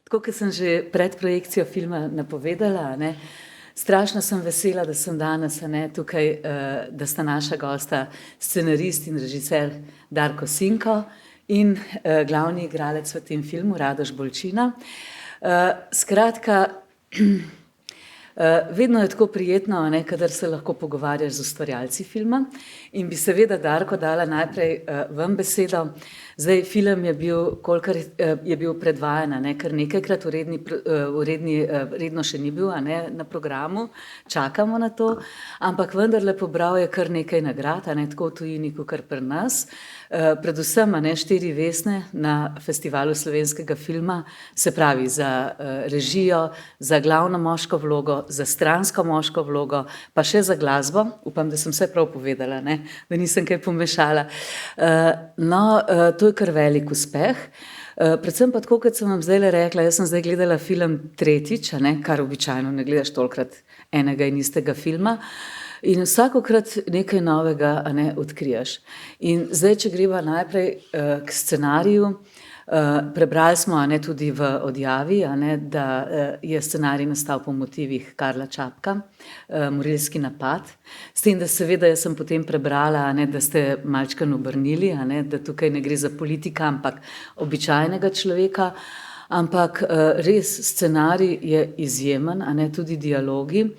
Tako kot sem že pred projekcijo filma napovedala, ne, strašno sem vesela, da sem danes tukaj, da sta naša gosta scenarist in režiser Darko Sinko in glavni igralec v tem filmu Radoš Bolčina. Skratka, vedno je tako prijetno, kadar se lahko pogovarjaš z ustvarjalci filma in bi seveda Darko dala najprej vam besedo. Zdaj, film je bil, kolikor je bil predvajan, kar nekajkrat redno še ni bil, na programu, čakamo na to, ampak vendarle pobral je kar nekaj nagrad, tako v tujini, kakor pri nas. Predvsem 4 vesne na Festivalu slovenskega filma, se pravi za režijo, za glavno moško vlogo, za stransko moško vlogo, pa še za glasbo. Upam, da sem vse prav povedala, da nisem kaj pomešala. To je kar velik uspeh. Predvsem pa tako, kot sem vam zdajle rekla, jaz sem zdaj gledala film tretjič, kar običajno ne gledaš tolikrat enega in istega filma. In vsakokrat nekaj novega odkriješ. In zdaj, če greva najprej k scenariju, prebrali smo tudi v odjavi, da je scenarij nastal po motivih Karla Čapka, Morilski napad. S tem, da seveda jaz sem potem prebrala, da ste malčkeno obrnili, da tukaj ne gre za politika, ampak običajnega človeka. Ampak res scenarij je izjemen, tudi dialogi.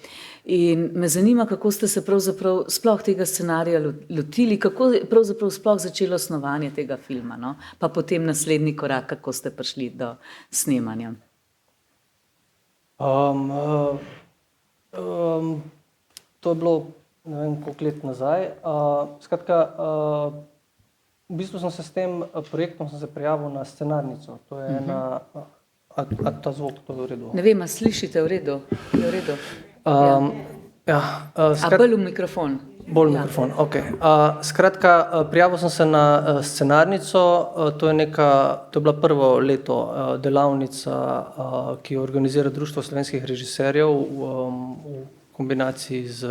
In me zanima, kako ste se pravzaprav sploh tega scenarija lotili, kako je pravzaprav sploh začelo snovanje tega filma, pa potem naslednji korak, kako ste prišli do snemanja. To je bilo, ne vem, koliko let nazaj. Skratka, v bistvu sem se s tem projektom prijavil na scenarnico. To je ena, a ta zvok, to je v redu? Ne vem, a slišite v redu? Je v redu? A bolj v mikrofon? Bolj v mikrofon, ok. Skratka, prijavil sem se na scenarnico, to je bila prvo leto delavnica, ki jo organizira Društvo slovenskih režiserjev v kombinaciji z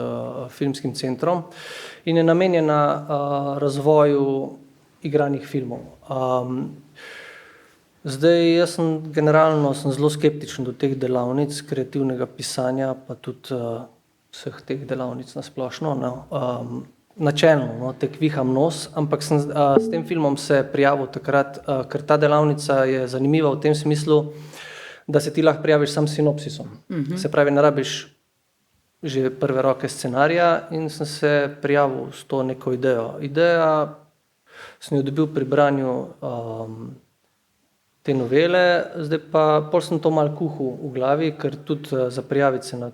Filmskim centrom in je namenjena razvoju igranih filmov. Zdaj, jaz sem generalno zelo skeptičen do teh delavnic, kreativnega pisanja, pa tudi vseh teh delavnic na splošno. Načelno, tek viham nos, ampak sem s tem filmom se prijavil takrat, ker ta delavnica je zanimiva v tem smislu, da se ti lahko prijaviš sam s sinopsisom. Se pravi, ne rabiš že prve roke scenarija in sem se prijavil s to neko idejo. Ideja sem jo dobil pri branju te novele, zdaj pa pol sem to malo kuhal v glavi, ker tudi za prijaviti se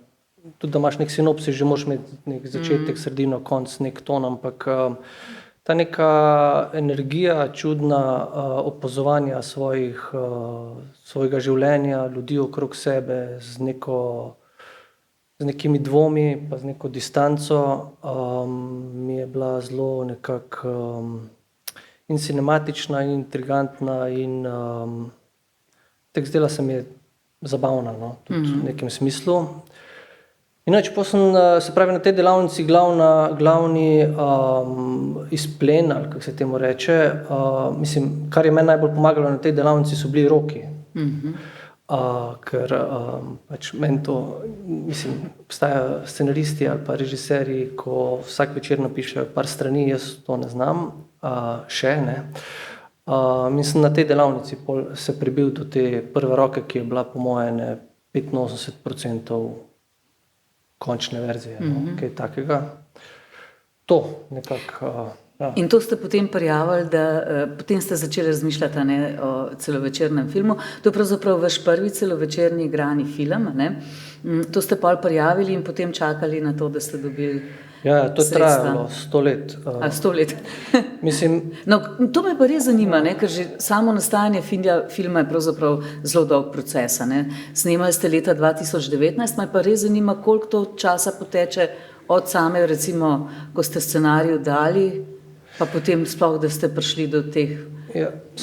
tudi da imaš nek sinopsis, že moraš imeti nek začetek, sredino, konc, nek ton, ampak ta neka energija, čudna opazovanja svojega življenja, ljudi okrog sebe, z nekimi dvomi, pa z neko distanco, mi je bila zelo nekako in cinematična, in intrigantna, in tako zdela se mi je zabavna, tudi v nekem smislu. In čeprav sem, se pravi, na tej delavnici glavni izplen, ali kako se temu reče, mislim, kar je meni najbolj pomagalo na tej delavnici, so bili roki. Ker pač meni to, mislim, obstajajo scenaristi ali pa režiserji, ko vsak večer napišejo par strani, jaz to ne znam. Še ne. Mislim, na tej delavnici se prebil do te prve roke, ki je bila po moje 85% končne verzije, kaj takega. To nekako. In to ste potem prijavili, potem ste začeli razmišljati o celovečernem filmu. To je pravzaprav vaš prvi celovečerni igrani film, To ste pol prijavili in potem čakali na to, da ste dobili Ja, to je trajalo 100 let. 100 let. Mislim... To me pa res zanima, ker že samo nastajanje filma je pravzaprav zelo dolg proces. Snemali ste leta 2019, me pa res zanima, koliko to časa poteče od same, recimo, ko ste scenarij dali, pa potem sploh, da ste prišli do teh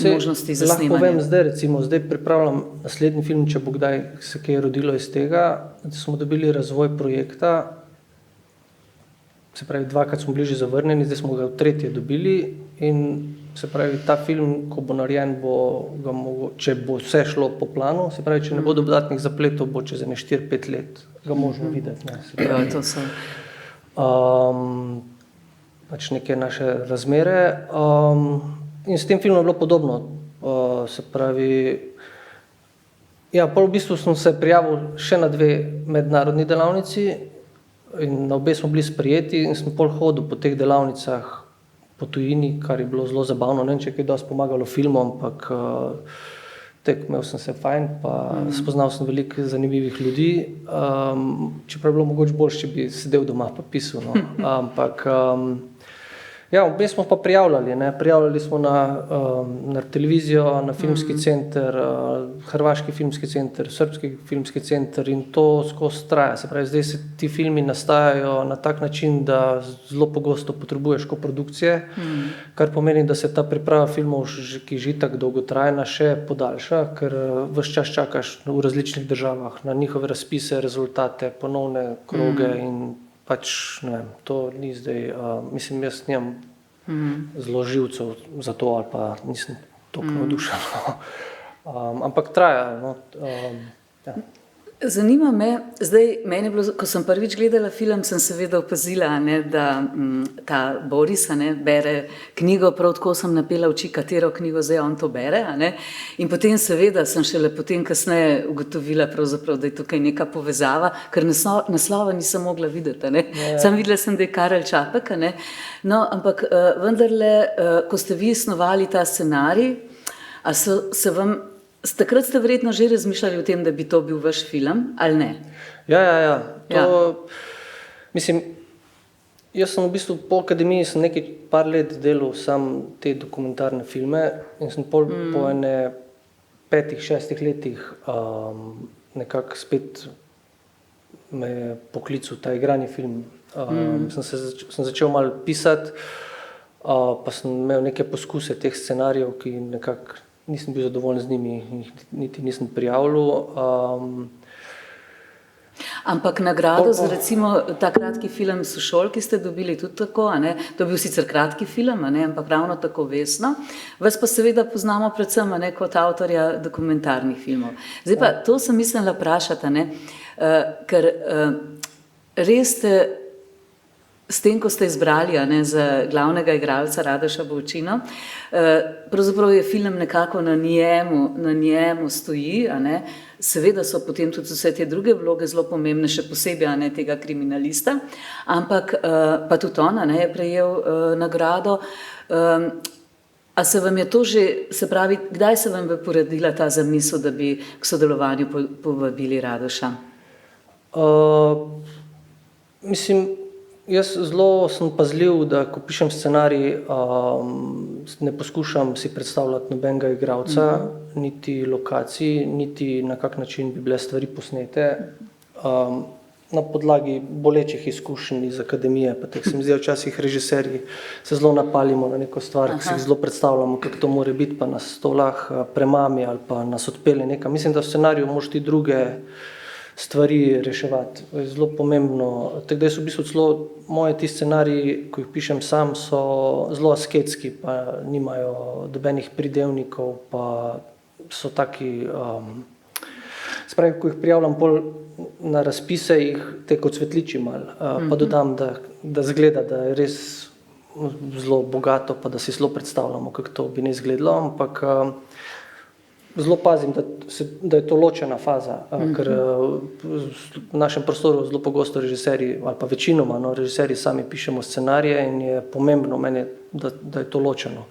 možnosti za snemanje. Lahko povem zdaj pripravljam naslednji film, če bo kdaj se kaj rodilo iz tega, da smo dobili razvoj projekta. Se pravi, 2krat smo bili že zavrnjeni, zdaj smo ga v tretje dobili in Se pravi, ta film, ko bo narejen, če bo vse šlo po planu, se pravi, če ne bo dodatnih zapletov, bo čez 4-5 let ga možno videti. Ne, se pravi, To so. pač neke naše razmere. In s tem filmom je bilo podobno. Se pravi, ja, pol v bistvu sem se prijavil še na 2 mednarodni delavnici in na obe smo bili sprejeti in sem pol hodil po teh delavnicah po tujini, kar je bilo zelo zabavno. Ne vem, če je kaj dosti pomagalo filmu, ampak imel sem se fajn, pa spoznal sem veliko zanimivih ljudi, čeprav je bilo mogoče boljše, če bi sedel doma pa pisal. No. Ampak ja, obe smo pa prijavljali. Ne. Prijavljali smo na televizijo, na filmski center, hrvaški filmski center, srbski filmski center in to skozi traja. Se pravi, zdaj se ti filmi nastajajo na tak način, da zelo pogosto potrebuješ koprodukcije, kar pomeni, da se ta priprava filmov, ki je že tako dolgotrajna, še podaljša, ker ves čas čakaš v različnih državah na njihove razpise, rezultate, ponovne kroge in pač, ne vem, to ni zdaj, mislim, jaz nimam zelo živcev za to ali pa nisem toliko navdušen. Ampak traja. No, ja. Zanima me, zdaj meni je bilo, ko sem prvič gledala film, sem seveda opazila, ne, da ta Boris bere knjigo, prav tako sem napela oči, katero knjigo zdaj on to bere. Ne. In potem seveda sem šele potem kasneje ugotovila, da je tukaj neka povezava, ker naslova nisem mogla videti. Sam videla sem, da je Karel Čapek. Ne. No, ampak vendarle, ko ste vi snovali ta scenarij, a se vam takrat ste verjetno že razmišljali o tem, da bi to bil vaš film, ali ne? Ja. Mislim, jaz sem v bistvu po akademiji sem par let delal sam te dokumentarne filme in sem po ene 5-6 letih nekako spet me je poklical ta igrani film. Sem začel malo pisati, pa sem imel neke poskuse teh scenarijev, ki nekako nisem bil zadovoljen z njimi, niti nisem prijavljal. Ampak nagrado za recimo ta kratki film Sošol, ki ste dobili tudi tako, to je bil sicer kratki film, ampak ravno tako vesno. Vas pa seveda poznamo predvsem kot avtorja dokumentarnih filmov. Zdaj pa to sem mislila vprašati, ker res ste s tem, ko ste izbrali za glavnega igralca Radoša Bolčino, pravzaprav je film nekako na njemu stoji, seveda so potem tudi vse te druge vloge zelo pomembne, še posebej tega kriminalista, ampak pa tudi on je prejel nagrado. A se vam je to že, se pravi, kdaj se vam je porodila ta zamisel, da bi k sodelovanju povabili Radoša? Mislim, jaz zelo sem pazljiv, da ko pišem scenarij, ne poskušam si predstavljati nobenega igralca, niti lokacij, niti na kak način bi bile stvari posnete. Na podlagi bolečih izkušenj iz akademije, pa tako se mi zdi, včasih režiserji se zelo napalimo na neko stvar, ki si jih zelo predstavljamo, kako to mora biti, pa nas to lahko premami ali pa nas odpelje nekam. Mislim, da v scenariju moraš ti druge stvari reševati. Je zelo pomembno. Tako da jaz v bistvu celo moje ti scenariji, ko jih pišem sam, so zelo asketski, pa nimajo dobenih pridevnikov, pa so taki, se pravi, ko jih prijavljam pol na razpise, jih tek odsvetličim malo, pa dodam, da zgleda, da je res zelo bogato, pa da si zelo predstavljamo, kako to bi ne izgledalo, ampak zelo pazim, da je to ločena faza, ker v našem prostoru zelo pogosto režiserji, ali pa večinoma režiserji sami pišemo scenarije in je pomembno meni, da je to ločeno.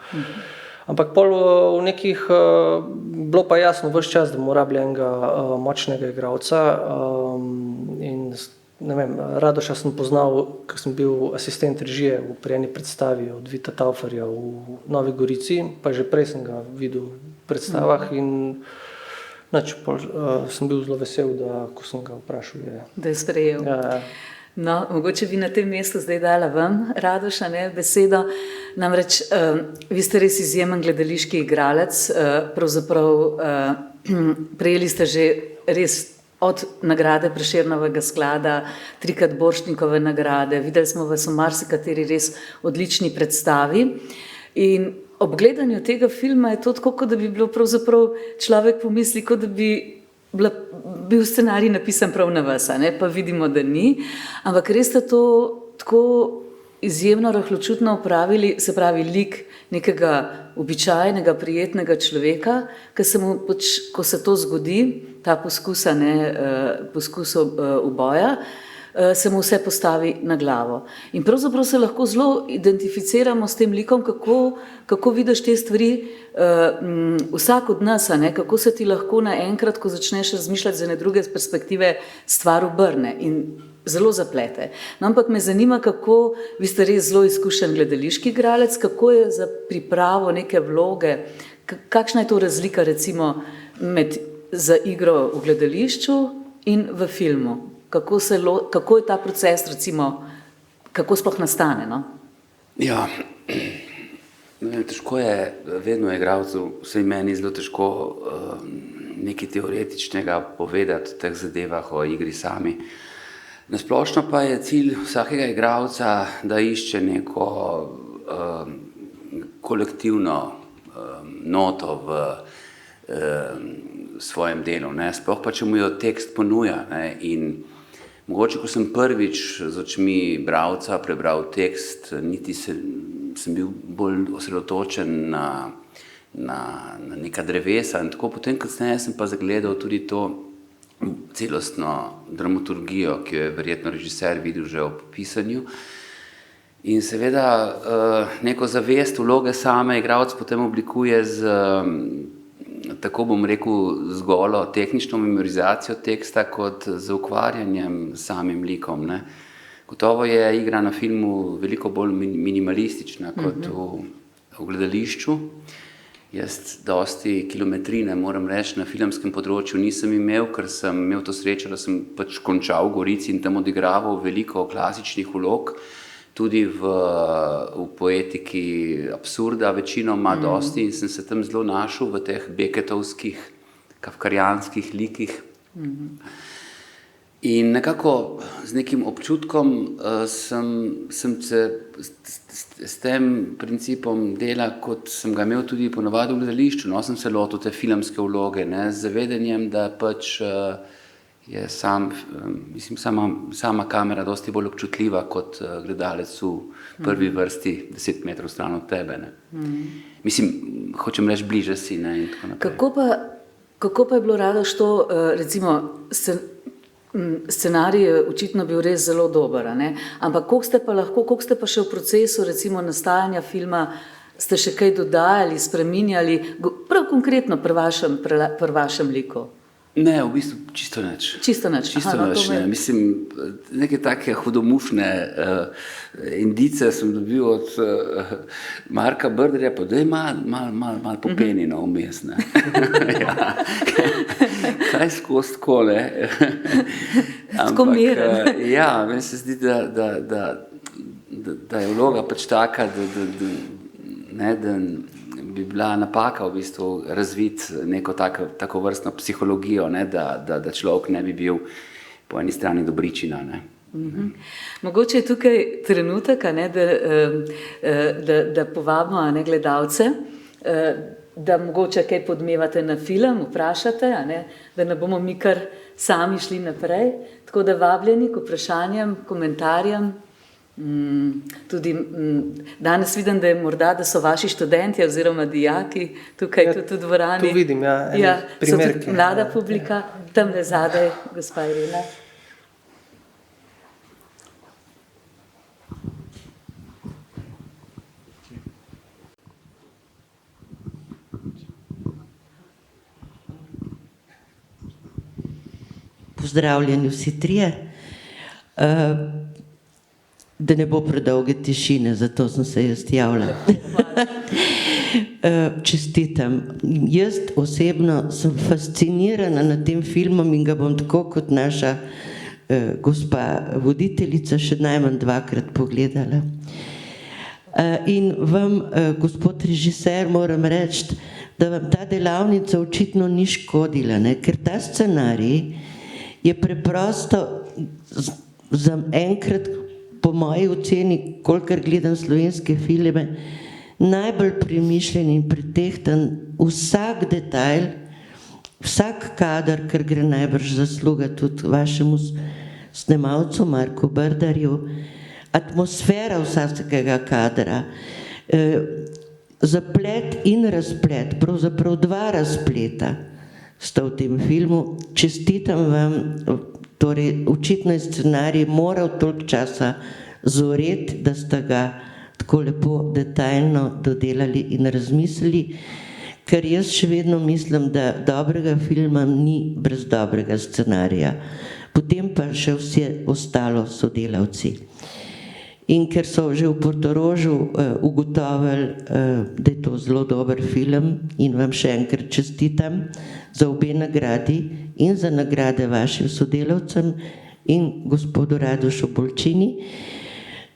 Ampak pol v nekih, bilo pa jasno ves čas, da mu rabi enega močnega igralca in ne vem, Radoša sem poznal, ker sem bil asistent režije pri eni predstavi od Vita Tauferja v Novi Gorici, pa že prej sem ga videl v predstavah in sem bil zelo vesel, da ko sem ga vprašal, da je sprejel. Ja. No, mogoče bi na tem mestu zdaj dala vam, Radoša, besedo. Namreč, vi ste res izjemen gledališki igralec, pravzaprav prejeli ste že res od nagrade Prešernovega sklada, 3-krat Borštnikove nagrade, videli smo vas v marsikateri res odlični predstavi in ob gledanju tega filma je to tako, kot da bi bilo pravzaprav človek pomisli, kot da bi bil scenarij napisan prav na vas, pa vidimo, da ni, ampak res ste to tako izjemno rahločutno opravili, se pravi lik nekega običajnega, prijetnega človeka, ko se to zgodi, ta poskus uboja, se mu vse postavi na glavo. In pravzaprav se lahko zelo identificiramo s tem likom, kako vidiš te stvari, vsak od nas, kako se ti lahko naenkrat, ko začneš razmišljati z ene druge perspektive, stvar obrne in zelo zaplete. No, ampak me zanima, kako, vi ste res zelo izkušen gledališki igralec, kako je za pripravo neke vloge, kakšna je to razlika recimo za igro v gledališču in v filmu? Kako je ta proces, recimo, kako sploh nastane? No? Ja, težko je vedno igralcu, vsaj meni zelo težko nekaj teoretičnega povedati o teh zadevah, o igri sami. Nasplošno pa je cilj vsakega igralca, da išče neko kolektivno noto v svojem delu, sploh pa če mu jo tekst ponuja. In mogoče, ko sem prvič z očmi bralca prebral tekst, niti sem bil bolj osredotočen na neka drevesa in tako. Potem kasneje sem pa zagledal tudi to celostno dramaturgijo, ki jo je verjetno režiser videl že ob pisanju. In seveda neko zavest vloge same igralec potem oblikuje tako bom rekel, z golo tehnično memorizacijo teksta kot z ukvarjanjem samim likom. Gotovo je igra na filmu veliko bolj minimalistična kot v gledališču. Jaz dosti kilometrine, moram reči, na filmskem področju nisem imel, ker sem imel to srečo, da sem pač končal v Gorici in tam odigraval veliko klasičnih vlog, tudi v poetiki absurda večinoma dosti in sem se tam zelo našel v teh beketovskih, kafkarjanskih likih. In nekako z nekim občutkom sem se s tem principom dela, kot sem ga imel tudi ponavadi v gledališču, sem se lotil te filmske vloge, z zavedanjem, da pač je sama kamera dosti bolj občutljiva kot gledalec v prvi vrsti 10 metrov stran od tebe. Mislim, hočem reči, bliže si in tako naprej. Kako pa je bilo Radoš to, recimo, scenarij je očitno bil res zelo dober, ampak koliko ste pa še v procesu recimo nastajanja filma, ste še kaj dodajali, spreminjali, prav konkretno pri vašem liku? Ne, v bistvu čisto nič. Čisto nič. Ne. Mislim, neke take hudomušne indice sem dobil od Marka Brderja, pa da je malo popenino vmes. Ja. Kaj skozi tako, ne? Tako miren. Ja, meni se zdi, da je vloga pač taka, da bi bila napaka v bistvu razviti neko tako vrstno psihologijo, da človek ne bi bil po eni strani dobričina. Mogoče je tukaj trenutek, da povabimo gledalce, da mogoče kaj podmevate na film, vprašate, da ne bomo mi kar sami šli naprej. Tako da vabljeni k vprašanjem, komentarjem. Tudi danes vidim, da so vaši študenti oziroma dijaki tukaj tudi v dvorani. Tu vidim, primerke. So tudi mlada publika, tamle zadaj, gospa Irena. Pozdravljeni vsi trije. Da ne bo predolge tišine, zato sem se jaz javila. Čestitam. Jaz osebno sem fascinirana nad tem filmom in ga bom tako kot naša gospa voditeljica še najmanj 2-krat pogledala. In vam, gospod režiser, moram reči, da vam ta delavnica očitno ni škodila, ker ta scenarij je preprosto za enkrat, po moji oceni, kolikor gledam slovenske filme, najbolj premišljen in pretehtan vsak detajl, vsak kader, ker gre najbrž zasluga tudi vašemu snemalcu Marku Brdarju, atmosfera vsakega kadra, zaplet in razplet, pravzaprav 2 razpleta sta v tem filmu. Čestitam vam, torej očitno je scenarij moral toliko časa zoreti, da sta ga tako lepo detaljno dodelali in razmislili, ker jaz še vedno mislim, da dobrega filma ni brez dobrega scenarija. Potem pa še vse ostalo sodelavci. In ker so že v Portorožu ugotovili, da je to zelo dober film in vam še enkrat čestitam za obe nagradi in za nagrade vašim sodelavcem in gospodu Radošu Bolčini,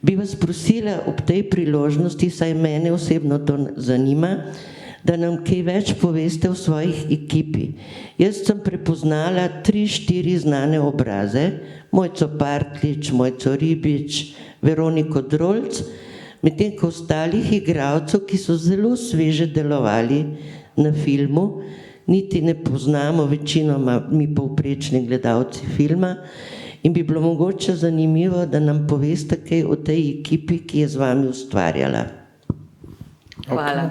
bi vas prosila ob tej priložnosti, saj mene osebno to zanima, da nam kaj več poveste o svojih ekipi. Jaz sem prepoznala 3-4 znane obraze, Mojco Partlič, Mojco Ribič, Veroniko Drolc, medtem ko ostalih igralcev, ki so zelo sveže delovali na filmu, niti ne poznamo večinoma mi povprečni gledalci filma, in bi bilo mogoče zanimivo, da nam poveste kaj o tej ekipi, ki je z vami ustvarjala. Hvala.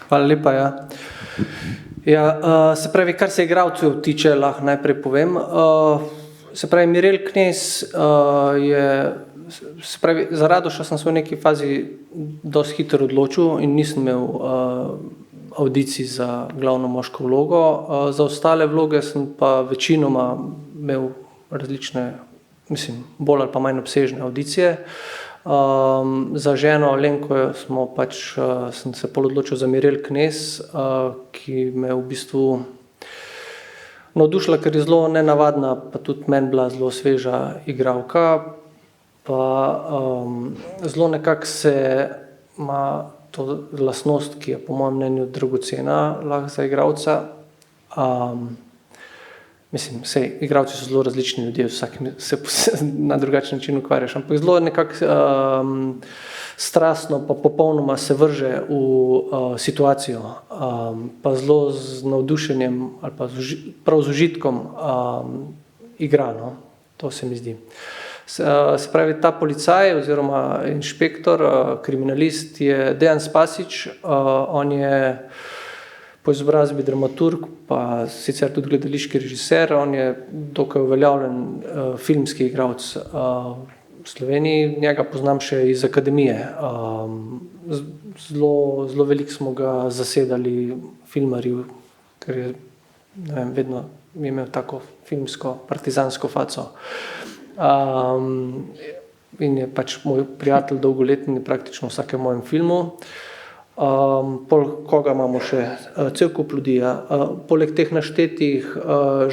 Hvala lepa, ja. Se pravi, kar se igralcev tiče, lahko najprej povem. Se pravi, Mirel Knez je, se pravi, za Radoša sem se v neki fazi dosti hitro odločil in nisem imel audicij za glavno moško vlogo. Za ostale vloge sem pa večinoma imel različne, mislim, bolj ali pa manj obsežne audicije. Za ženo Alenko sem se pol odločil za Mirel Knez, ki me v bistvu navdušila, ker je zelo nenavadna, pa tudi meni bila zelo sveža igralka, pa zelo nekako se ima to lastnost, ki je po mojem mnenju dragocena lahko za igralca. Mislim, sej, igralci so zelo različni ljudje, vsak se na drugačen način ukvarjaš, ampak zelo nekako strastno pa popolnoma se vrže v situacijo, pa zelo z navdušenjem ali pa prav z užitkom igra, no? To se mi zdi. Se pravi, ta policaj oziroma inšpektor, kriminalist je Dejan Spasič, on je po izobrazbi dramaturg, pa sicer tudi gledališki režiser, on je dokaj uveljavljen filmski igralec v Sloveniji, njega poznam še iz akademije. Zelo veliko smo ga zasedali filmarji, ker je, ne vem, vedno je imel tako filmsko, partizansko faco. In je pač moj prijatelj dolgoletni praktično v vsakem mojem filmu. Pol koga imamo še, cel kup ljudi, poleg teh naštetih,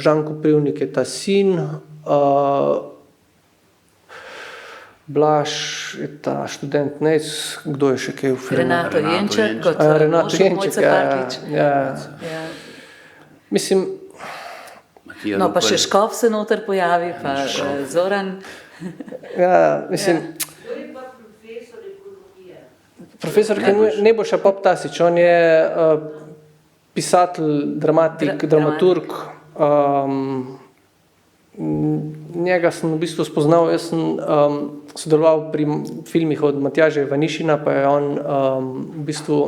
Žan Koprivnik je ta sin, Blaž je ta študent Nejc, kdo je še kaj v filmu? Renato Jenček, kot Renato Jenček, Mojca Partlič. ja. Mislim, No, pa še Škof se noter pojavi, pa Zoran. ja, mislim, profesor Nebojša Poptasič, on je pisatelj, dramatik, dramaturg. Njega sem v bistvu spoznal, jaz sem sodeloval pri filmih od Matjaža Ivanišina, pa je on v bistvu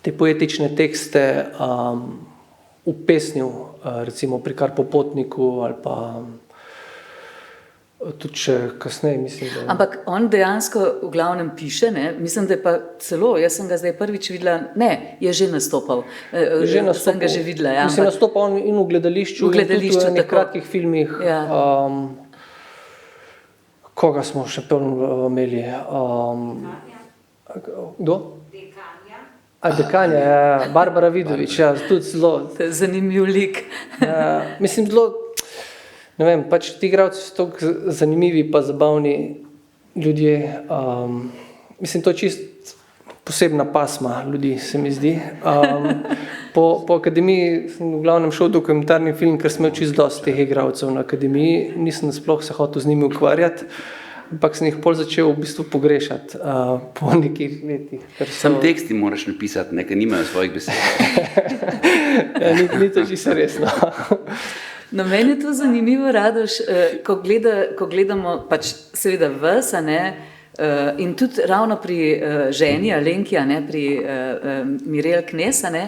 te poetične tekste upesnil, recimo pri Kar popotniku ali pa tudi še kasneje, mislim, da... Ampak on dejansko v glavnem piše, ne? Mislim, da je pa celo, jaz sem ga zdaj prvič videla, ne, je že nastopal. Sem ga že videla, ja. Mislim, nastopal on in v gledališču, in tudi v enih kratkih filmih. Ja. Koga smo še imeli? Kdo? Dekanja, ja, Barbara Vidovič, ja, tudi zelo... Zanimiv lik. Mislim, zelo, ne vem, pač ti igralci so toliko zanimivi pa zabavni ljudje. Mislim, to je čist posebna pasma ljudi, se mi zdi. Po akademiji sem v glavnem šel dokumentarni film, ker sem imel čist dosti teh igralcev na akademiji, nisem sploh se hotel z njimi ukvarjati. ampak sem jih pol začel v bistvu pogrešati po nekih letih. Sam teksti moraš napisati, nekaj nimajo svojih besed. Ni to čisto resno. No, meni je to zanimivo, Radoš, ko gledamo pač seveda vas, a ne, in tudi ravno pri ženi Alenki, a ne, pri Mirel Knez, a ne,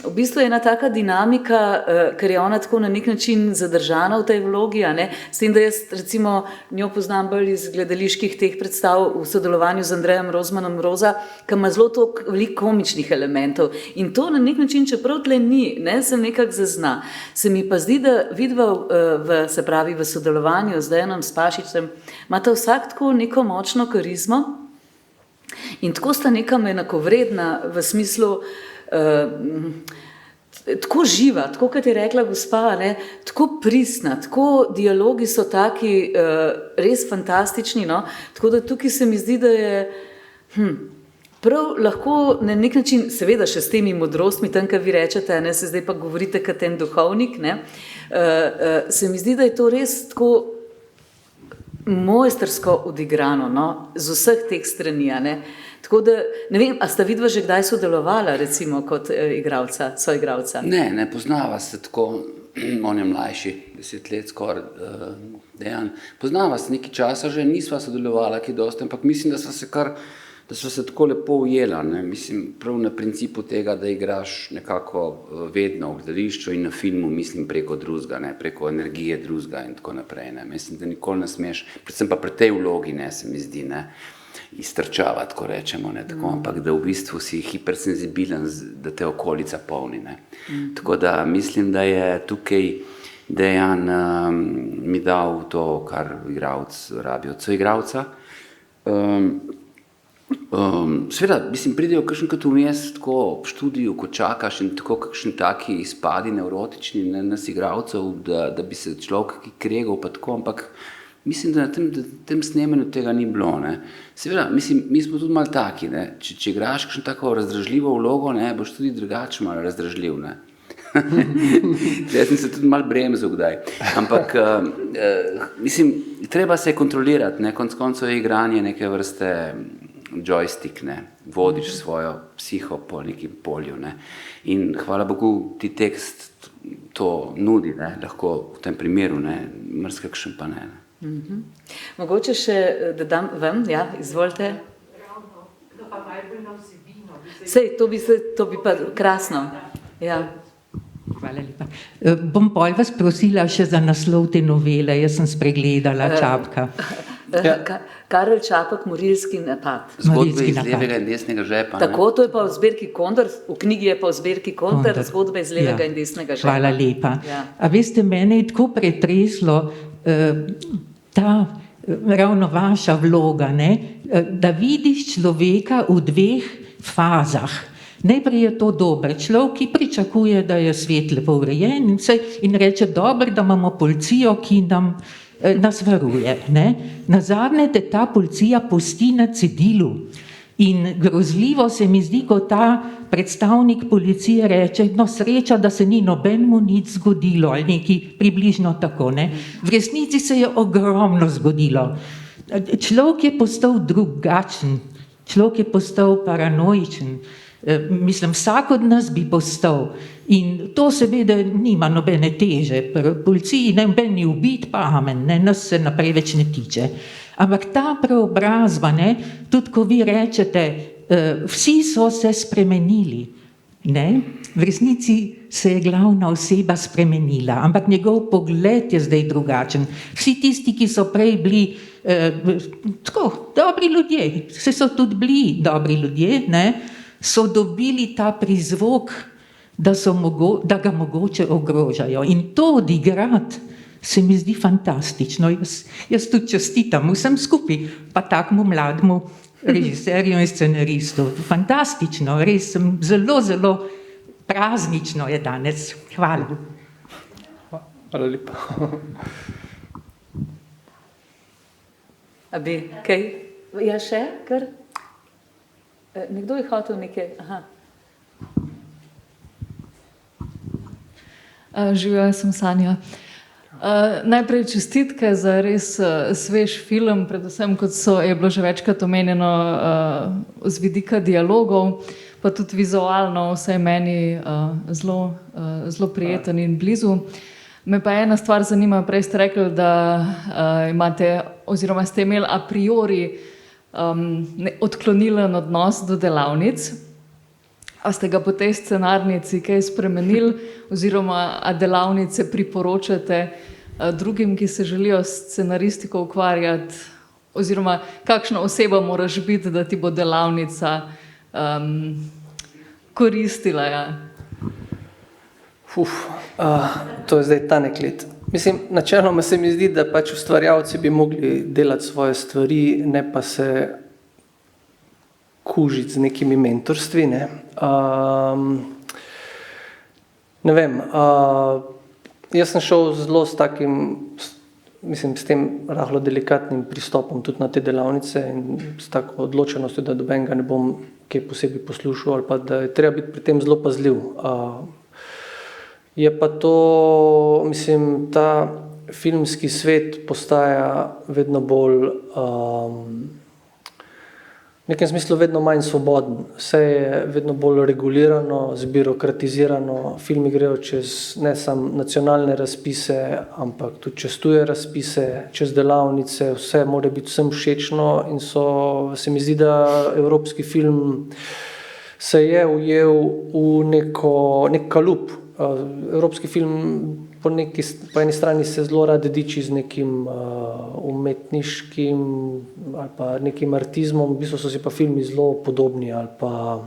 v bistvu je ena taka dinamika, ker je ona tako na nek način zadržana v tej vlogi, a ne, s tem, da jaz recimo njo poznam bolj iz gledaliških teh predstav v sodelovanju z Andrejem Rozmanom Roza, ki ima zelo toliko veliko komičnih elementov in to na nek način, čeprav tle ni, ne, se nekako zazna. Se mi pa zdi, da vidva se pravi v sodelovanju z Dejanom Spašičem, imata vsak tako neko močno karizmo in tako sta nekam enakovredna v smislu tako živa, tako kot je rekla gospa, ne, tako pristna, tako dialogi so taki res fantastični, no, tako da tukaj se mi zdi, da je prav lahko na nek način, seveda še s temi modrostmi, tam, kar vi rečete, ne, se zdaj pa govorite kot en duhovnik, ne, se mi zdi, da je to res tako mojstrsko odigrano, no, z vseh teh strani, ne. Tako da, ne vem, a sta vidva že kdaj sodelovala, recimo, kot igralca, soigralca? Ne poznava se tako, on je mlajši, 10 let skoraj, Dejan. Poznava se nekaj časa, že nisva sodelovala kaj dosti, ampak mislim, da sva se tako lepo ujela, ne, mislim, prav na principu tega, da igraš nekako vedno v gledališču in na filmu, mislim, preko drugega, ne, preko energije drugega in tako naprej, ne, mislim, da nikoli ne smeš, predvsem pa pri tej vlogi, ne, se mi zdi, ne, iztrčava, tako rečemo, ne, tako, ampak da v bistvu si hipersenzibilen, da te okolica polni, ne. Tako da mislim, da je tukaj Dejan mi dal to, kar igralec rabi od soigralca. Seveda, mislim, pridejo kakšen kot vmes tako v študiju, ko čakaš in tako kakšen taki izpadi nevrotični nas igralcev, da bi se človek kregal pa tako, ampak mislim, da na tem snemanju tega ni bilo, ne. Seveda, mislim, mi smo tudi malo taki, ne. Če igraš kakšno tako razdražljivo vlogo, ne, boš tudi drugače malo razdražljiv, ne. Jaz sem se tudi malo bremzel kdaj. Ampak, mislim, treba se kontrolirati, ne. Konec koncev je igranje neke vrste joystick, ne. Vodiš svojo psiho po nekem polju, ne. In hvala Bogu, ti tekst to nudi, ne. Lahko v tem primeru, ne, marsikakšen pa ne. Mogoče še dodam vam, ja, izvolite. Da pa najbolj na vsebino. Sej, to bi pa krasno. Ja. Hvala lepa. Bom pol vas prosila še za naslov te novele, jaz sem spregledala Čapka. Karel Čapak, Morilski napad. Zgodbe iz levega in desnega žepa. Tako, to je pa v zbirki Kondor, v knjigi je pa v zbirki Kondor, zgodbe iz levega in desnega žepa. Hvala lepa. Ja. A veste, mene je tako pretreslo ravno vaša vloga, ne? Da vidiš človeka v dveh fazah. Najprej je to dober človek, ki pričakuje, da je svet lepo urejen in reče, dobro, da imamo policijo, ki nas varuje. Ne? Nazadnje te ta policija pusti na cedilu. In grozljivo se mi zdi, ko ta predstavnik policije reče, no sreča, da se ni nobenemu nič zgodilo, ali nekaj približno tako, ne. V resnici se je ogromno zgodilo. Človek je postal drugačen, človek je postal paranoičen, mislim, vsak od nas bi postal. In to seveda nima nobene teže, pri policiji noben ni ubit, pa amen, ne, nas se naprej več ne tiče. Ampak ta preobrazba, ne, tudi ko vi rečete, vsi so se spremenili, ne, v resnici se je glavna oseba spremenila, ampak njegov pogled je zdaj drugačen. Vsi tisti, ki so prej bili tako, dobri ljudje, se so tudi bili dobri ljudje, ne, so dobili ta prizvok, da ga mogoče ogrožajo. In to odigrati se mi zdi fantastično. Jaz tudi čestitam vsem skupaj, pa takmu mlademu režiserju in scenaristu. Fantastično, res zelo, zelo praznično je danes. Hvala. Hvala lepa. A bi kaj? Ja, še? Kar? Nekdo je hotel nekaj? Aha. Živjo, jaz sem Sanja. Najprej čestitke za res svež film, predvsem kot je bilo že večkrat omenjeno z vidika dialogov, pa tudi vizualno vse meni zelo prijeten in blizu. Me pa ena stvar zanima, prej ste rekli, da imate oziroma ste imeli a priori odklonilen odnos do delavnic. A ste ga po tej scenarnici kaj spremenili oziroma a delavnice priporočate drugim, ki se želijo s scenaristiko ukvarjati, oziroma kakšna oseba moraš biti, da ti bo delavnica koristila? Ja? To je zdaj tanek let. Mislim, načeloma se mi zdi, da pač ustvarjalci bi mogli delati svoje stvari, ne pa se kužiti z nekimi mentorstvi. Ne vem, jaz sem šel zelo s takim, mislim, s tem rahlo delikatnim pristopom tudi na te delavnice in s tako odločenostjo, da dobenega ne bom kaj posebej poslušal ali pa da je treba biti pri tem zelo pazljiv. Je pa to, mislim, ta filmski svet postaja vedno bolj, v nekem smislu vedno manj svoboden. Vse je vedno bolj regulirano, zbirokratizirano, filmi grejo čez ne samo nacionalne razpise, ampak tudi čez tuje razpise, čez delavnice, vse mora biti vsem všečno in se mi zdi, da evropski film se je ujel v nek kalup. Evropski film po eni strani se zelo rad diči z nekim umetniškim ali pa nekim artizmom, v bistvu so si pa filmi zelo podobni ali pa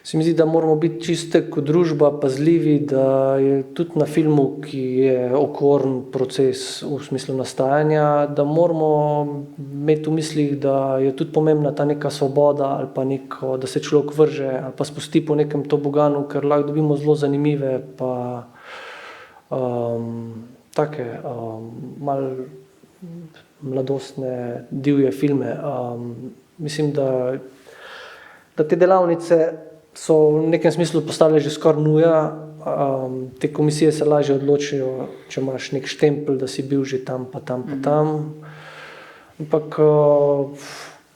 se mi zdi, da moramo biti čiste kot družba pazljivi, da je tudi na filmu, ki je okoren proces v smislu nastajanja, da moramo imeti v mislih, da je tudi pomembna ta neka svoboda ali pa neko, da se človek vrže ali pa spusti po nekem toboganu, ker lahko dobimo zelo zanimive pa take malo mladostne divje filme. Mislim, da te delavnice so v nekem smislu postale že skoraj nuja. Te komisije se lažje odločijo, če imaš nek štempelj, da si bil že tam pa tam pa tam. Ampak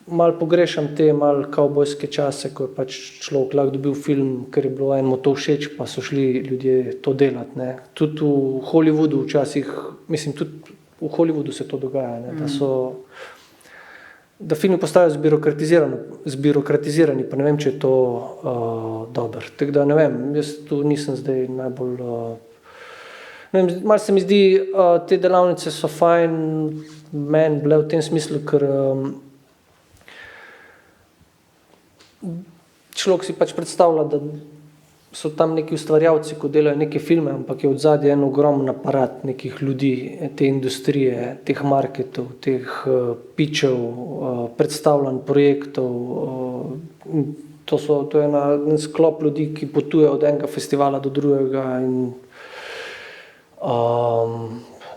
malo pogrešam te malo kavbojske čase, ko je pač človek lahko dobil film, ker je bilo enemu to všeč, pa so šli ljudje to delati. Ne. Tudi v Hollywoodu včasih, mislim, tudi v Hollywoodu se to dogaja, ne, da filmi postajajo zbirokratizirani, pa ne vem, če je to dobro. Tako da ne vem, jaz tu nisem zdaj najbolj... Ne vem, malo se mi zdi, te delavnice so fajn meni bile v tem smislu, ker človek si pač predstavlja, da so tam neki ustvarjalci, ko delajo neke filme, ampak je odzadje en ogromen aparat nekih ljudi, te industrije, teh marketov, teh pitchev, predstavljanj projektov. To je en sklop ljudi, ki potuje od enega festivala do drugega in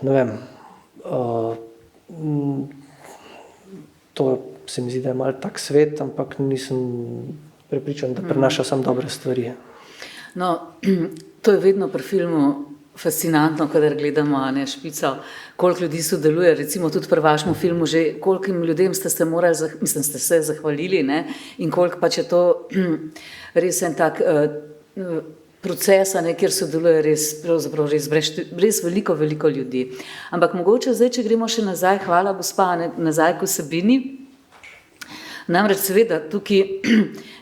ne vem, to se mi zdi, da je malo tak svet, ampak nisem prepričan, da prenaša samo dobre stvari. No, to je vedno pri filmu fascinantno, kadar gledamo Špico, koliko ljudi sodeluje, recimo tudi pri vašem filmu že, kolikim ljudem ste se zahvalili, ne? In koliko pač je to res en tak proces, kjer sodeluje res veliko ljudi. Ampak mogoče zdaj, če gremo še nazaj, hvala gospa, nazaj k vsebini. Namreč seveda tukaj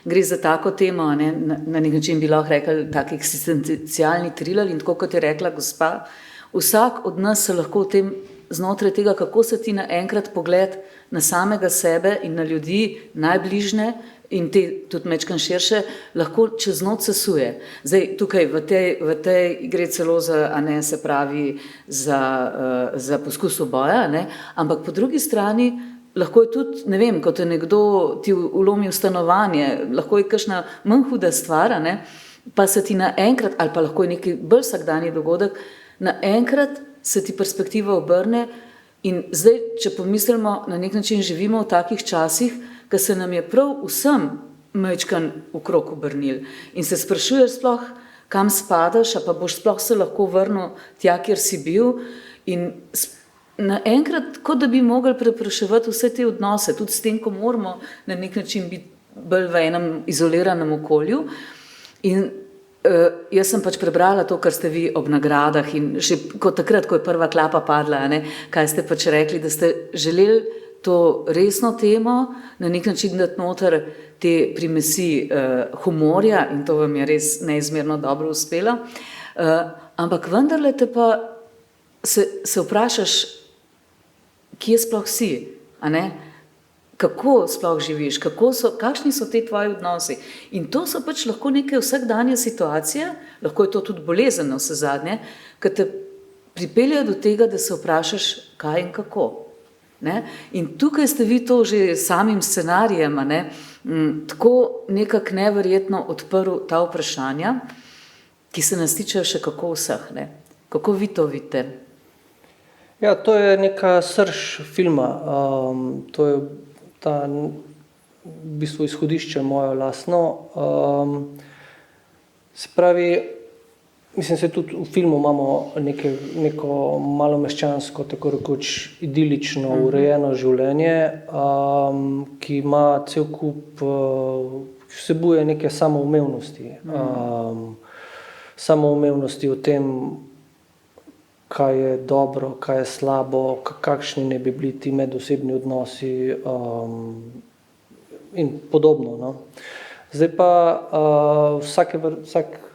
gre za tako temo, na nek način bi lahko rekli tak eksistencialni thriller in tako kot je rekla gospa, vsak od nas se lahko v tem znotraj tega, kako se ti naenkrat pogled na samega sebe in na ljudi najbližne in te tudi mečkan širše, lahko čez noč sesuje. Zdaj tukaj v tej gre celo za, se pravi, za poskus uboja, ampak po drugi strani lahko je tudi, ne vem, kot je nekdo ti vlomil stanovanje, lahko je kakšna manj huda stvar, pa se ti naenkrat, ali pa lahko je neki bolj vsakdanji dogodek, naenkrat se ti perspektiva obrne in zdaj, če pomislimo, na nek način živimo v takih časih, ko se nam je prav vsem mečkan okrog obrnil in se sprašuješ sploh, kam spadaš, a pa boš sploh se lahko vrnil tja, kjer si bil. In naenkrat, kot da bi mogli prepraševati vse te odnose, tudi s tem, ko moramo na nek način biti bolj v enem izoliranem okolju. In jaz sem pač prebrala to, kar ste vi ob nagradah in že kot takrat, ko je prva klapa padla, ne, kaj ste pač rekli, da ste želeli to resno temo na nek način dati noter te primesi humorja in to vam je res neizmerno dobro uspelo. Ampak vendarle te pa se vprašaš, kje sploh si, a ne? Kako sploh živiš, kakšni so te tvoji odnosi. In to so pač lahko neke vsakdanje situacije, lahko je to tudi bolezen na vse zadnje, ki te pripeljejo do tega, da se vprašaš, kaj in kako. Ne? In tukaj ste vi to že samim scenarijem, a ne, tako nekako neverjetno odprl ta vprašanja, ki se nas tičejo še kako vseh. Ne? Kako vi to vidite? Ja, to je neka srž filma. To je ta v bistvu izhodišče moje lastno. Se pravi, mislim, se tudi v filmu imamo neko malomeščansko, tako rekoč idilično, urejeno življenje, ki ima cel kup, vsebuje neke samoumevnosti. Samoumevnosti o tem, kaj je dobro, kaj je slabo, kakšni ne bi bili ti medosebni odnosi in podobno. No. Zdaj pa vsak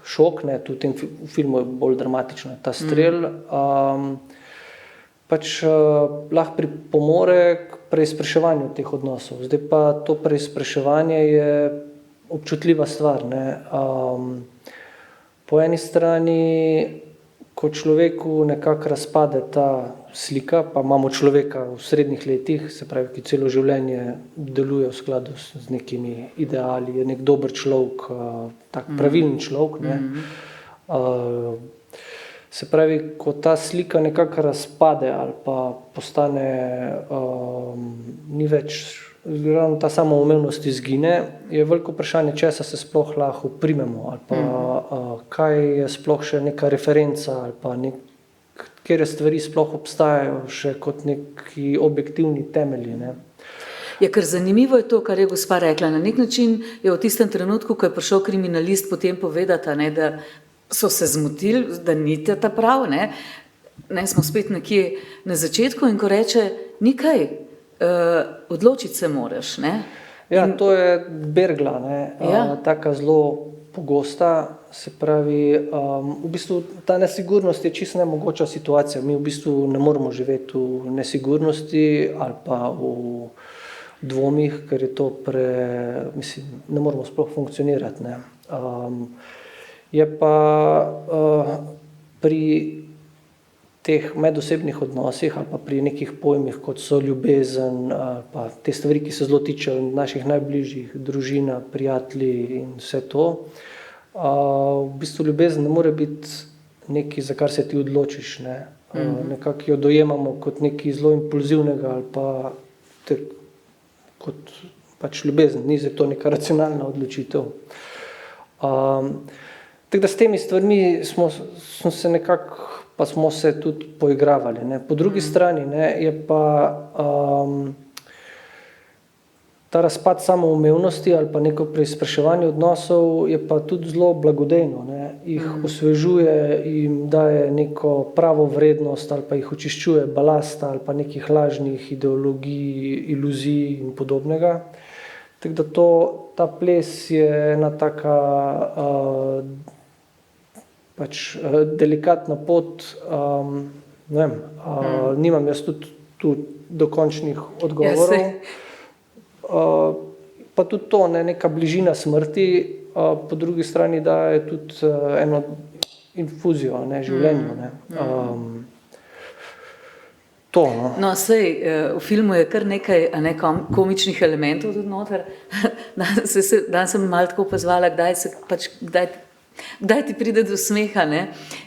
šok, ne, tudi v tem filmu je bolj dramatično, ta strel, pač lahko pripomore k preizpraševanju teh odnosov. Zdaj pa to preizpraševanje je občutljiva stvar. Ne. Po eni strani, ko človeku nekako razpade ta slika, pa imamo človeka v srednjih letih, se pravi, ki celo življenje deluje v skladu z nekimi ideali, je nek dober človek, tak pravilen človek. Ne. Se pravi, ko ta slika nekako razpade ali pa postane, ni več, ravno ta samoumevnost izgine, je veliko vprašanje, česa se sploh lahko primemo ali pa kaj je sploh še neka referenca ali pa katere stvari sploh obstajajo še kot neki objektivni temelji. Ne. Ja, ker zanimivo je to, kar je gospa rekla. Na nek način je v tistem trenutku, ko je prišel kriminalist potem povedati, ne, da so se zmotili, da ni ta prav, ne, smo spet nekje na začetku in ko reče, ni kaj, odločiti se moraš. Ne. Ja, to je bergla, ne, taka zelo pogosta, se pravi, v bistvu ta nesigurnost je čisto nemogoča situacija. Mi v bistvu ne moremo živeti v nesigurnosti ali pa v dvomih, ker je to ne moremo sploh funkcionirati. Ne. Je pa pri teh medosebnih odnosih ali pa pri nekih pojmih, kot so ljubezen, pa te stvari, ki se zelo tičejo naših najbližjih, družina, prijatelji in vse to. V bistvu ljubezen ne more biti nekaj, za kar se ti odločiš. Ne. Nekako jo dojemamo kot nekaj zelo impulzivnega ali pa kot pač ljubezen, ni za to neka racionalna odločitev. Tako da s temi stvarmi smo se nekako, pa smo se tudi poigravali. Ne. Po drugi strani, ne, je pa ta razpad samoumevnosti ali pa neko preizpraševanje odnosov je pa tudi zelo blagodejno. Ne. Jih osvežuje, jim daje neko pravo vrednost ali pa jih očiščuje balasta ali pa nekih lažnih ideologij, iluzij in podobnega. Tako da ta ples je ena taka pač delikatna pot, ne vem, nimam jaz tudi dokončnih odgovorov. Pa tudi to, ne, neka bližina smrti, po drugi strani daje tudi eno infuzijo, ne, življenju. Ne. To, no. No, sej, v filmu je kar nekaj komičnih elementov tudi noter. Danes sem malo tako opazvala, kdaj ti pride do smeha, ne?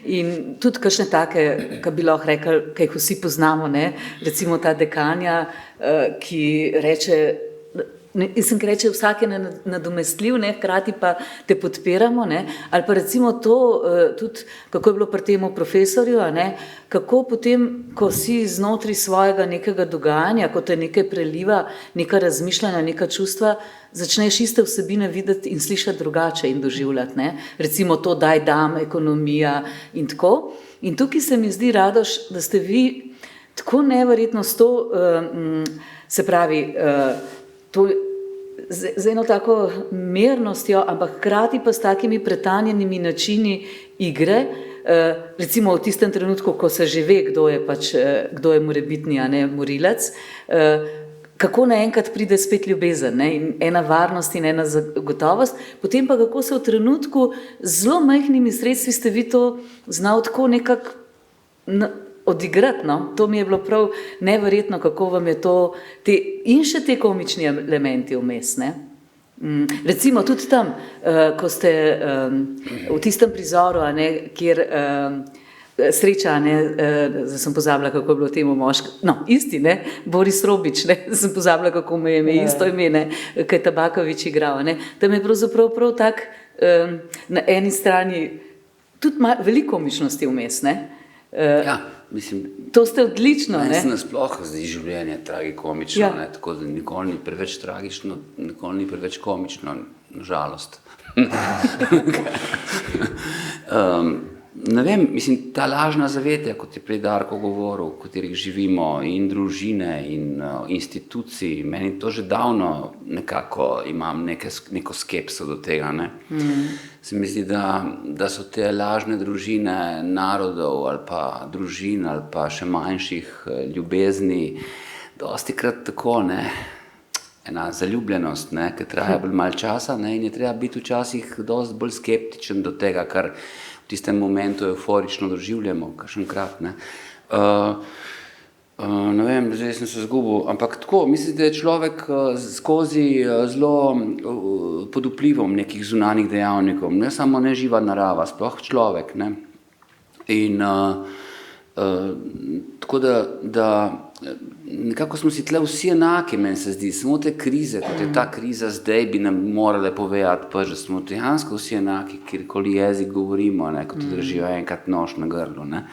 In tudi kakšne take, ki bi lahko rekli, ki jih vsi poznamo, ne? Recimo ta dekanja, ki reče, Jaz sem reče, vsak je nadomestljiv, ne, hkrati pa te podpiramo, ne, ali pa recimo to, tudi, kako je bilo pri temu profesorju, ne, kako potem, ko si znotraj svojega nekega dogajanja, ko te nekaj preliva, neka razmišljanja, neka čustva, začneš iste vsebine videti in slišati drugače in doživljati, ne, recimo to daj dam, ekonomija in tako. In tukaj se mi zdi, Radoš, da ste vi tako neverjetno s to, se pravi, to z eno tako mernostjo, ampak hkrati pa s takimi pretanjenimi načini igre, recimo v tistem trenutku, ko se že ve, kdo je morebitni, a ne, morilec, kako naenkrat pride spet ljubezen, ne, in ena varnost in ena gotovost, potem pa kako se v trenutku z zelo majhnimi sredstvi ste vi to znal tako nekako odigrati, no. To mi je bilo prav neverjetno, kako vam je to, in še te komični elementi vmes, ne. Recimo tudi tam, ko ste v tistem prizoru, a ne, kjer Sreča, ne, zdaj sem pozabila, kako je bilo temu isti, ne, Boris Robič, ne, sem pozabila, kako mu je ime, isto ime, ne, kaj je Tabaković igral, ne. Tam je pravzaprav prav tak, na eni strani tudi veliko komičnosti vmes, ne. Ja, mislim, to ste odlično, ne? Meni se nasploh zdi življenje tragikomično, ne? Tako da nikoli ni preveč tragično, nikoli ni preveč komično, nažalost. Ne vem, mislim, ta lažna zavetja, kot je prej Darko govoril, v katerih živimo, in družine, in institucij, meni to že davno nekako imam neko skepso do tega, ne. Se mi zdi, da so te lažne družine narodov ali pa družin ali pa še manjših ljubezni dostikrat tako, ne, ena zaljubljenost, ne, ki traja bolj malo časa, ne, in je treba biti včasih dosti bolj skeptičen do tega, kar v tistem momentu euforično doživljamo, kakšenkrat, ne. Ne vem, zdaj sem se zgubil, ampak tako, mislim, da je človek skozi zelo pod vplivom nekih zunanjih dejavnikov, ne samo neživa narava, sploh človek, ne. In tako da nekako smo si tle vsi enaki, meni se zdi, samo te krize, kot je ta kriza zdaj, bi nam morale povedati, pa že smo dejansko vsi enaki, kjerkoli jezik govorimo, ne, kot držijo enkrat nož na grlu, ne.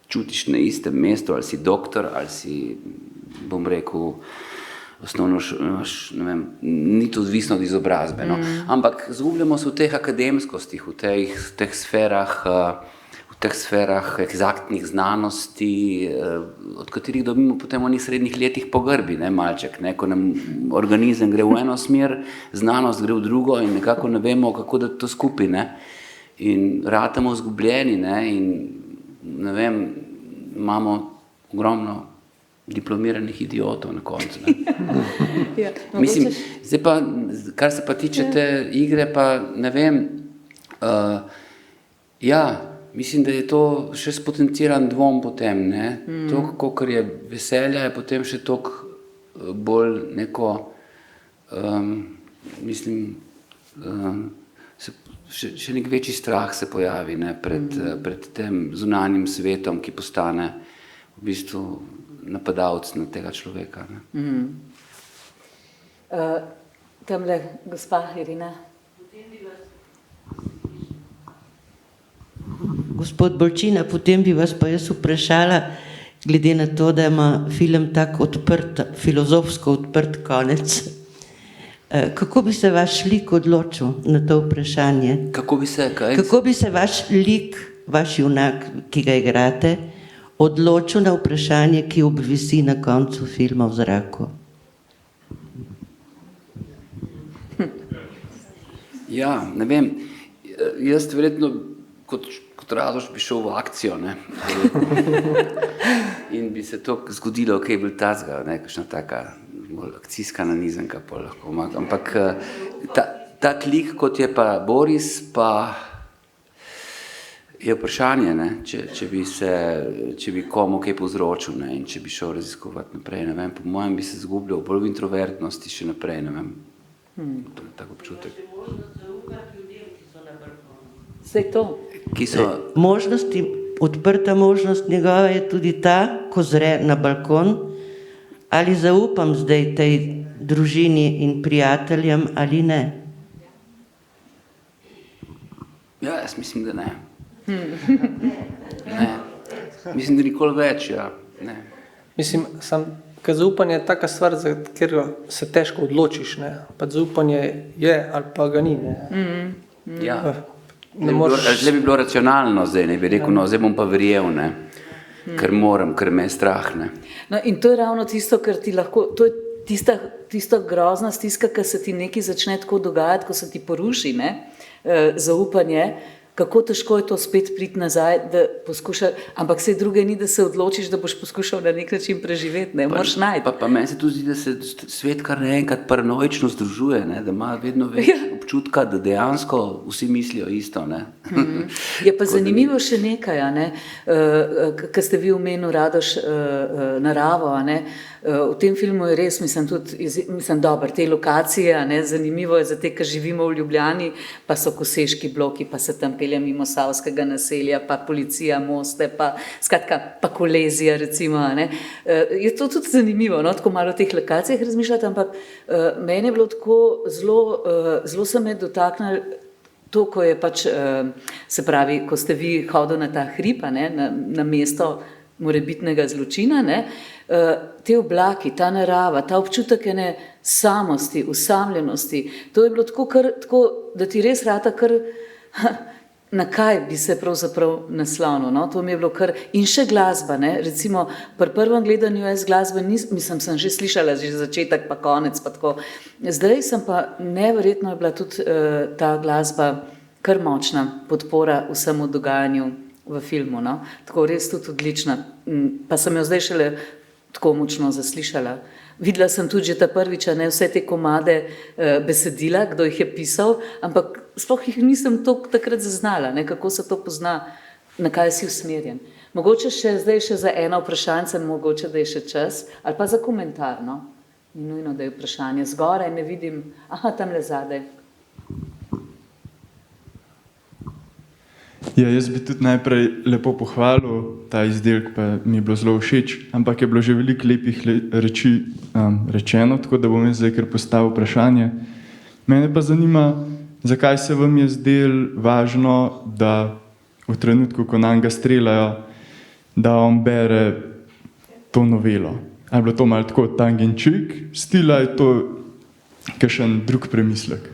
Čutiš na istem mestu, ali si doktor, ali si, bom rekel, osnovno, ne vem, ni to odvisno od izobrazbe, no. Ampak zgubljamo se v teh akademskostih, v teh sferah eksaktnih znanosti, od katerih dobimo potem v onih srednjih letih po grbi, ne, malček, ne, ko nam organizem gre v eno smer, znanost gre v drugo in nekako ne vemo, kako da to skupaj, ne. In ratamo zgubljeni, ne, in ne vem, imamo ogromno diplomiranih idiotov na koncu, ne. Ja, mislim, zdaj pa, kar se pa tiče te igre, pa ne vem, ja, mislim, da je to še spotenciran dvom potem, ne. To, kakor je veselja, je potem še toliko bolj neko, mislim, še nek večji strah se pojavi, ne, pred tem zunanjim svetom, ki postane v bistvu napadalec na tega človeka, ne. Tamle, gospa Irina. Gospod Bolčina, potem bi vas pa jaz vprašala, glede na to, da ima film tak odprt, filozofsko odprt konec, kako bi se vaš lik odločil na to vprašanje? Kako bi se, kaj? Kako bi se vaš lik, vaš junak, ki ga igrate, odločil na vprašanje, ki obvisi na koncu filma v zraku? Ja, ne vem, jaz verjetno kot Radoš bi šel v akcijo, ne, in bi se to zgodilo, kaj je bil tazga, ne, kakšna taka bolj akcijska nanizanka pol lahko, ampak tak lik, kot je pa Boris, pa je vprašanje, ne, če bi komu kaj povzročil, ne, in če bi šel raziskovati naprej, ne vem, po mojem bi se zgubljal bolj v introvertnosti še naprej, ne vem, to je tak občutek. Zdaj to. Ki so... Možnosti, odprta možnost njegova je tudi ta, ko zre na balkon, Ali zaupam zdaj tej družini in prijateljem ali ne? Ja, jaz mislim, da ne. Ne. Mislim, da nikoli več, ja. Ne. Mislim, ker zaupanje je taka stvar, za katero se težko odločiš, ne. Pa zaupanje je ali pa ga ni, ne. Ja. Ne moreš... Zdaj bi bilo racionalno zdaj, ne bi rekel, no, zdaj bom pa verjel, ne. Ker moram, ker me je strah, ne. No, in to je ravno tisto, kar ti lahko, to je tista grozna stiska, ko se ti nekaj začne tako dogajati, ko se ti poruši, ne, zaupanje, kako težko je to spet priti nazaj, da poskušaš, ampak vse druge ni, da se odločiš, da boš poskušal na nek način preživeti, ne, moraš najti. Pa meni se tudi zdi, da se svet kar naenkrat paranoično združuje, ne, da ima vedno več občutka, da dejansko vsi mislijo isto, ne. Je pa zanimivo še nekaj, a ne, ker ste vi omenili Radoš naravo, a ne, v tem filmu je res, mislim, dobro, te lokacije, a ne, zanimivo je za te, ki živimo v Ljubljani, pa so koseški bloki, pa se tam pelje mimo Savskega naselja, pa policija, moste, pa skratka, pa Kolezija recimo, a ne. Je to tudi zanimivo, no, tako malo o teh lokacijah razmišljati, ampak meni je bilo tako zelo se me dotaknilo to, ko je pač, se pravi, ko ste vi hodili na ta hrib, a ne, na mesto morebitnega zločina, ne, te oblaki, ta narava, ta občutek ene samosti, usamljenosti, to je bilo tako, da ti res rata kar, na kaj bi se pravzaprav naslonil, no, to mi je bilo kar, in še glasba, ne, recimo, pri prvem gledanju jaz glasbe sem že slišala, že začetek pa konec, pa tako, zdaj sem pa, neverjetno je bila tudi ta glasba kar močna podpora vsemu dogajanju v filmu, no, tako res tudi odlična, pa sem jo zdaj šele tako močno zaslišala. Videla sem tudi že ta prvič, ne, vse te komade besedila, kdo jih je pisal, ampak sploh jih nisem toliko takrat zaznala, ne, kako se to pozna, na kaj si usmerjen. Mogoče zdaj še za eno vprašanje, mogoče da je še čas, ali pa za komentar, no. Ni nujno, da je vprašanje. Zgoraj ne vidim, tamle zadaj. Ja, jaz bi tudi najprej lepo pohvalil ta izdelek, pa mi je bilo zelo všeč, ampak je bilo že veliko lepih reči rečeno, tako da bom jaz zdaj kar postavil vprašanje. Mene pa zanima, zakaj se vam je zdelo važno, da v trenutku, ko nam ga streljajo, da on bere to novelo. Ali je bilo to malo tako tangenčik stila, je to kakšen drug premislek?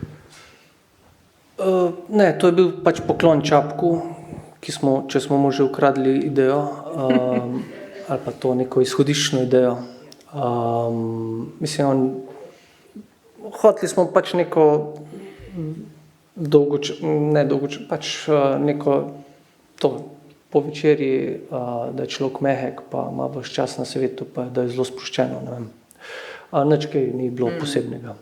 Ne, to je bil pač poklon Čapku, če smo mu že ukradli idejo, ali pa to neko izhodiščno idejo. Mislim, hoteli smo pač neko pač neko to po večerji, da je človek mehek, pa ima ves čas na svetu, pa da je zelo sproščeno, ne vem. Nič kaj ni bilo posebnega.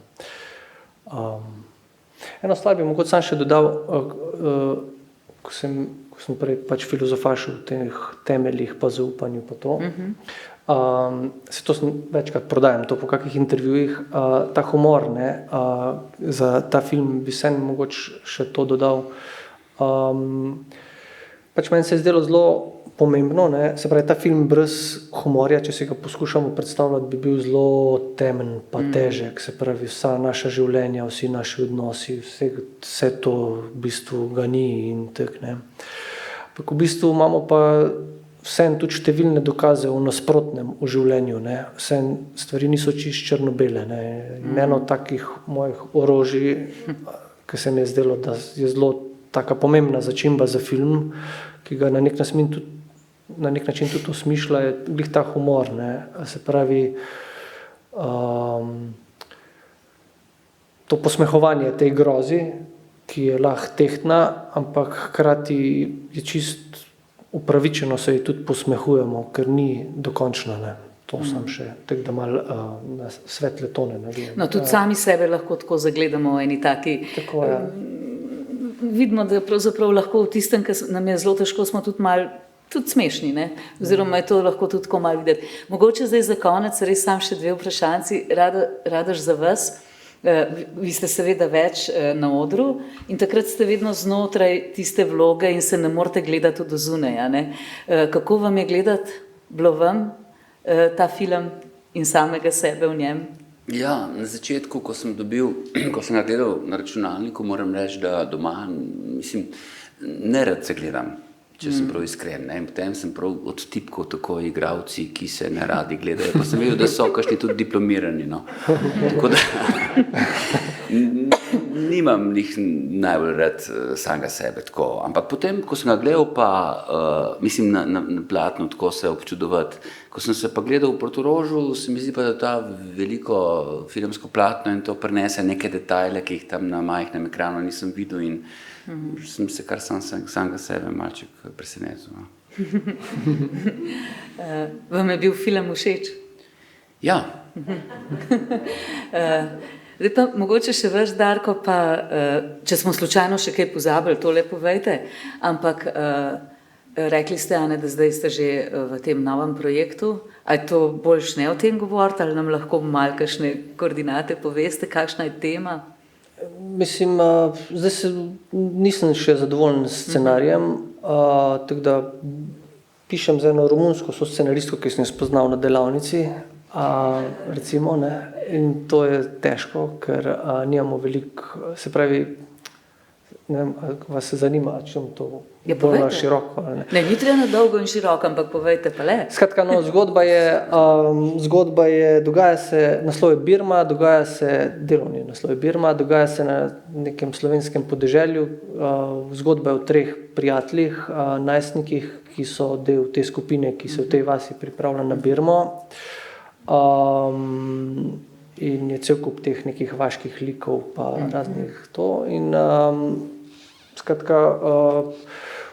Eno stvar bi mogoče sam še dodal, ko sem prej pač filozofašil v teh temeljih pa zaupanju pa to. Se to sem večkrat prodajam, to po kakih intervjujih, ta humor, ne, za ta film bi se mogoče še to dodal. Pač meni se je zdelo zelo pomembno, ne, se pravi, ta film brez humorja, če si ga poskušamo predstavljati, bi bil zelo temen pa težek, se pravi, vsa naša življenja, vsi naši odnosi, vse to v bistvu ga ni in tak, ne. Ampak v bistvu imamo pa vseeno tudi številne dokaze o nasprotnem v življenju, ne. Vseeno stvari niso čisto črno-bele, ne. In eno takih mojih orožij, ki se mi je zdelo, da je zelo taka pomembna začimba za film, ki ga na nek način tudi osmišlja, je glih ta humor, ne. Se pravi, to posmehovanje tej grozi, ki je lahko tehtna, ampak hkrati je čist upravičeno se ji tudi posmehujemo, ker ni dokončna, ne. To sem še, tako da malo na svetle tone naredimo. No, tudi sami sebe lahko tako zagledamo v eni taki... Tako, ja. Vidimo, da pravzaprav lahko v tistem, ki nam je zelo težko, smo tudi malo tudi smešni, ne? Oziroma je to lahko tudi tako malo videti. Mogoče zdaj za konec res sam še dve vprašanci, Radoš za vas. Vi ste seveda več na odru in takrat ste vedno znotraj tiste vloge in se ne morete gledati od zunaj, ne? Kako vam je gledati bilo vam ta film in samega sebe v njem? Ja, na začetku, ko sem ga gledal na računalniku, moram reči, da doma, mislim, ne rad se gledam, če sem prav iskren. Ne? In potem sem prav odtipkal tako igralci, ki se ne radi gledajo. Pa sem videl, da so kakšni tudi diplomirani. No. Tako da nimam njih najbolj rad samega sebe. Tako. Ampak potem, ko sem ga gledal, pa mislim na platnu, tako se občudovati. Ko sem se pa gledal v Portorožu, se mi zdi pa, da ta veliko filmsko platno in to prenese neke detajle, ki jih tam na majhnem ekranu nisem videl in sem se kar samega sebe malček presenetil. No. Vam je bil film všeč? Ja. Zdaj pa mogoče še vaš, Darko, pa če smo slučajno še kaj pozabili, tole povejte, ampak rekli ste, Ane, da zdaj ste že v tem novem projektu. A je to boljš ne o tem govoriti, ali nam lahko malo kakšne koordinate poveste, kakšna je tema? Mislim, zdaj nisem še zadovoljen s scenarijem, tako da pišem za eno romunsko scenaristko, ki sem jo spoznal na delavnici, recimo, ne, in to je težko, ker nimamo veliko, se pravi, ne vem, vas se zanima, če bom to bolj na široko. Ne, ni treba na dolgo in široko, ampak povejte pa le. Skratka, no, zgodba je, dogaja se, naslov je Birma, delovni naslov je Birma, dogaja se na nekem slovenskem podeželju, zgodba je o 3 prijateljih, najstnikih, ki so del te skupine, ki se v tej vasi pripravlja na Birmo. In je cel kup teh nekih vaških likov pa raznih to in skratka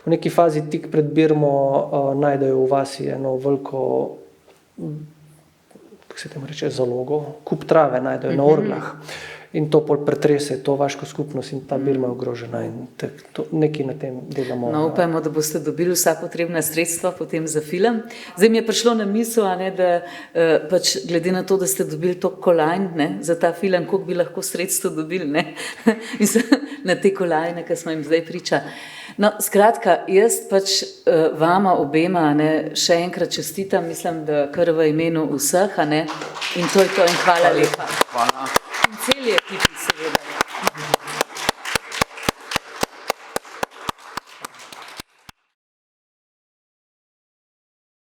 v neki fazi tik pred Birmo najdejo v vasi eno veliko, kako se temu reče, zalogo, kup trave najdejo na orglah in to pol pretrese to vaško skupnost in ta Birma je ogrožena in nekaj na tem delamo. No, upajmo, da boste dobili vsa potrebna sredstva potem za film. Zdaj mi je prišlo na misel, ne, da pač glede na to, da ste dobili toliko kolajn, ne, za ta film, koliko bi lahko sredstva dobili, ne, na te kolajne, ki smo jim zdaj priča. No, skratka, jaz pač vama obema, ne, še enkrat čestitam, mislim, da kar v imenu vseh, ne, in to je to in hvala lepa. Hvala. In celi ekipi.